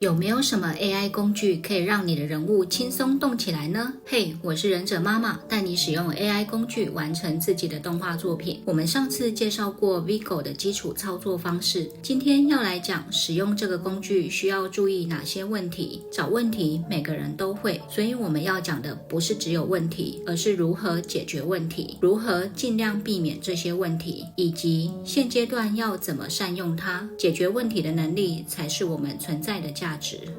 有没有什么 AI 工具可以让你的人物轻松动起来呢？嘿，我是忍者妈妈，带你使用 AI 工具完成自己的动画作品。我们上次介绍过 Vigo 的基础操作方式，今天要来讲使用这个工具需要注意哪些问题。找问题每个人都会，所以我们要讲的不是只有问题，而是如何解决问题，如何尽量避免这些问题，以及现阶段要怎么善用它。解决问题的能力才是我们存在的价值。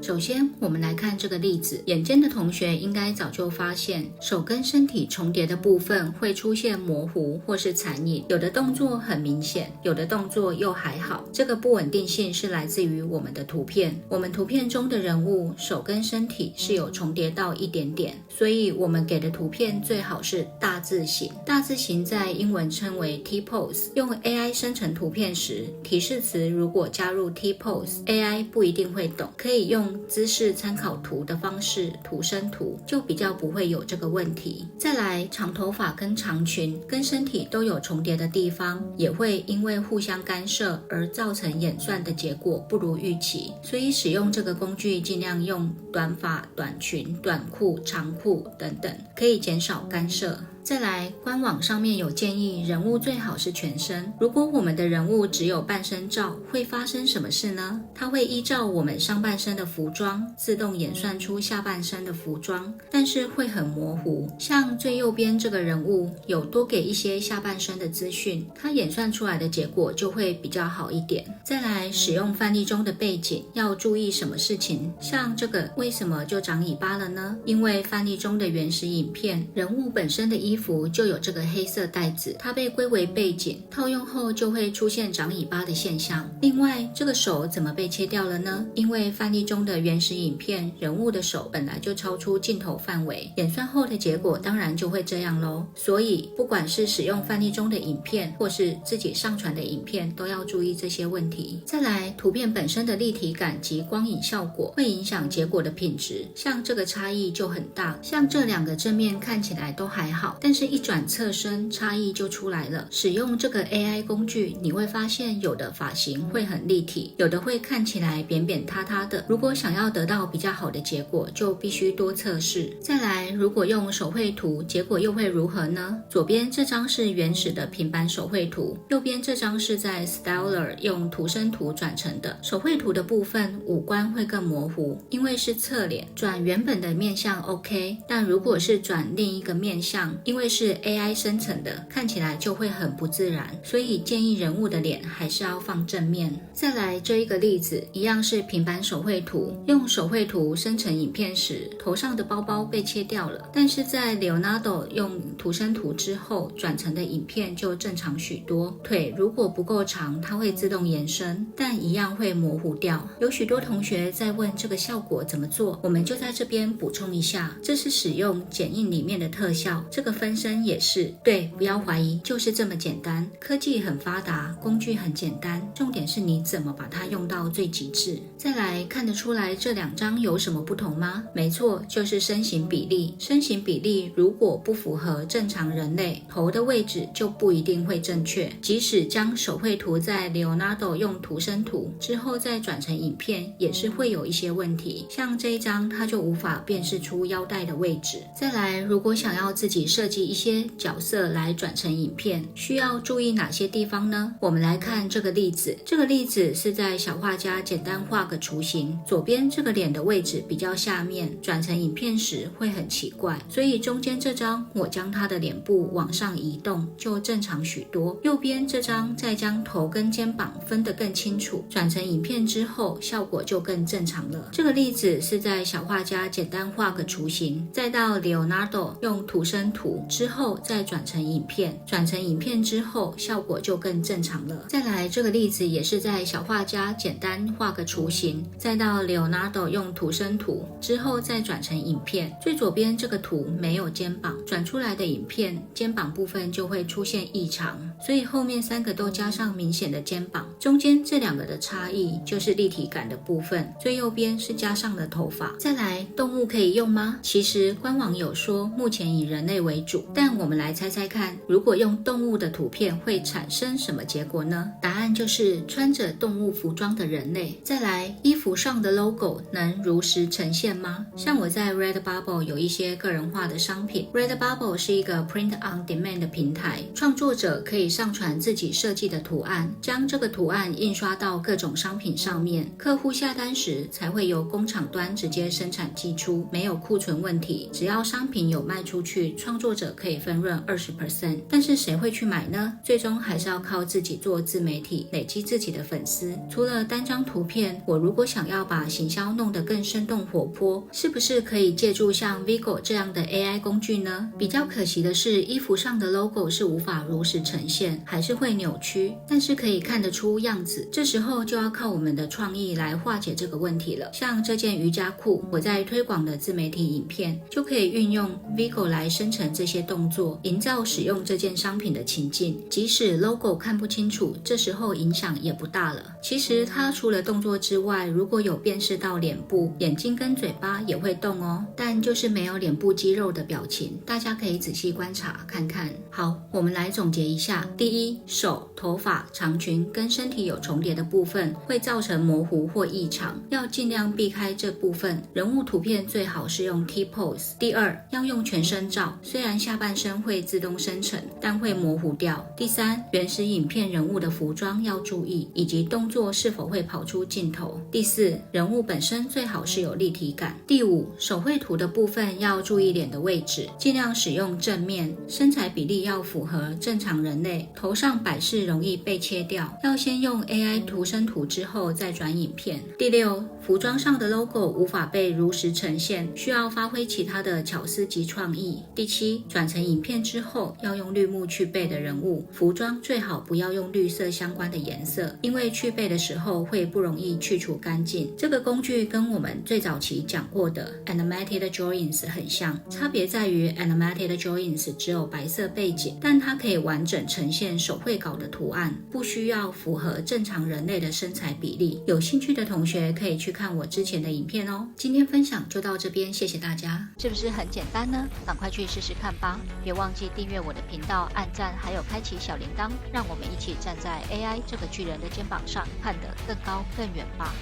首先，我们来看这个例子，眼尖的同学应该早就发现，手跟身体重叠的部分会出现模糊或是残影，有的动作很明显，有的动作又还好。这个不稳定性是来自于我们的图片，我们图片中的人物手跟身体是有重叠到一点点，所以我们给的图片最好是大字型。大字型在英文称为 T-pose。用 AI 生成图片时，提示词如果加入 T-pose， AI 不一定会懂，可以用姿势参考图的方式图生图，就比较不会有这个问题。再来，长头发跟长裙跟身体都有重叠的地方，也会因为互相干涉而造成演算的结果不如预期，所以使用这个工具尽量用短发、短裙、短裤、长裤等等，可以减少干涉。再来，官网上面有建议人物最好是全身。如果我们的人物只有半身照，会发生什么事呢？它会依照我们上半身的服装自动演算出下半身的服装，但是会很模糊。像最右边这个人物有多给一些下半身的资讯，它演算出来的结果就会比较好一点。再来，使用范例中的背景要注意什么事情？像这个为什么就长尾巴了呢？因为范例中的原始影片，人物本身的衣服就有这个黑色带子，它被归为背景，套用后就会出现长尾巴的现象。另外，这个手怎么被切掉了呢？因为范例中的原始影片，人物的手本来就超出镜头范围，演算后的结果当然就会这样咯。所以不管是使用范例中的影片或是自己上传的影片，都要注意这些问题。再来，图片本身的立体感及光影效果会影响结果的品质，像这个差异就很大。像这两个正面看起来都还好，但是一转侧身差异就出来了。使用这个 AI 工具，你会发现有的发型会很立体，有的会看起来扁扁塌塌的。如果想要得到比较好的结果，就必须多测试。再来，如果用手绘图，结果又会如何呢？左边这张是原始的平板手绘图，右边这张是在 Styler 用图生图转成的。手绘图的部分五官会更模糊，因为是侧脸，转原本的面向 OK， 但如果是转另一个面向，因为是 AI 生成的，看起来就会很不自然，所以建议人物的脸还是要放正面。再来这一个例子，一样是平板手绘图，用手绘图生成影片时，头上的包包被切掉了，但是在 Leonardo 用图生图之后转成的影片就正常许多。腿如果不够长，它会自动延伸，但一样会模糊掉。有许多同学在问这个效果怎么做，我们就在这边补充一下，这是使用剪映里面的特效，这个分身也是，对，不要怀疑，就是这么简单。科技很发达，工具很简单，重点是你怎么把它用到最极致。再来，看得出来这两张有什么不同吗？没错，就是身形比例。身形比例如果不符合正常人类，头的位置就不一定会正确。即使将手绘图在 Leonardo 用图生图之后再转成影片，也是会有一些问题。像这一张，它就无法辨识出腰带的位置。再来，如果想要自己设计一些角色来转成影片，需要注意哪些地方呢？我们来看这个例子，这个例子是在小画家简单画个雏形，左边这个脸的位置比较下面，转成影片时会很奇怪，所以中间这张我将他的脸部往上移动，就正常许多。右边这张再将头跟肩膀分得更清楚，转成影片之后效果就更正常了。这个例子是在小画家简单画个雏形，再到 Leonardo 用图生图之后再转成影片，转成影片之后效果就更正常了。再来这个例子也是在小画家简单画个雏形，再到 Leonardo 用图生图之后再转成影片。最左边这个图没有肩膀，转出来的影片肩膀部分就会出现异常，所以后面三个都加上明显的肩膀。中间这两个的差异就是立体感的部分，最右边是加上了头发。再来，动物可以用吗？其实官网有说目前以人类为主，主。但我们来猜猜看，如果用动物的图片会产生什么结果呢？答案就是穿着动物服装的人类。再来，衣服上的 logo 能如实呈现吗？像我在 Redbubble 有一些个人化的商品。 Redbubble 是一个 print on demand 的平台，创作者可以上传自己设计的图案，将这个图案印刷到各种商品上面，客户下单时才会由工厂端直接生产寄出，没有库存问题。只要商品有卖出去，创作者可以分润 20%。 但是谁会去买呢？最终还是要靠自己做自媒体，累积自己的粉丝。除了单张图片，我如果想要把行销弄得更生动活泼，是不是可以借助像 Vigo 这样的 AI 工具呢？比较可惜的是，衣服上的 logo 是无法如实呈现，还是会扭曲，但是可以看得出样子。这时候就要靠我们的创意来化解这个问题了。像这件瑜伽裤，我在推广的自媒体影片就可以运用 Vigo 来生成这些动作，营造使用这件商品的情境。即使 logo 看不清楚，这时候影响也不大了。其实它除了动作之外，如果有辨识到脸部，眼睛跟嘴巴也会动哦，但就是没有脸部肌肉的表情，大家可以仔细观察看看。好，我们来总结一下。第一，手、头发、长裙跟身体有重叠的部分会造成模糊或异常，要尽量避开这部分。人物图片最好是用 T-pose。第二，要用全身照，虽然下半身会自动生成，但会模糊掉。第三，原始影片人物的服装要注意，以及动作是否会跑出镜头。第四，人物本身最好是有立体感。第五，手绘图的部分要注意脸的位置，尽量使用正面，身材比例要符合正常人类，头上摆饰容易被切掉，要先用 AI 图生图之后再转影片。第六，服装上的 logo 无法被如实呈现，需要发挥其他的巧思及创意。第七，转成影片之后要用绿幕去背的人物，服装最好不要用绿色相关的颜色，因为去背的时候会不容易去除干净。这个工具跟我们最早期讲过的 Animated Drawings 很像，差别在于 Animated Drawings 只有白色背景，但它可以完整呈现手绘稿的图案，不需要符合正常人类的身材比例。有兴趣的同学可以去看我之前的影片哦。今天分享就到这边，谢谢大家。是不是很简单呢？赶快去试试看吧！别忘记订阅我的频道、按赞，还有开启小铃铛，让我们一起站在 AI 这个巨人的肩膀上，看得更高更远吧。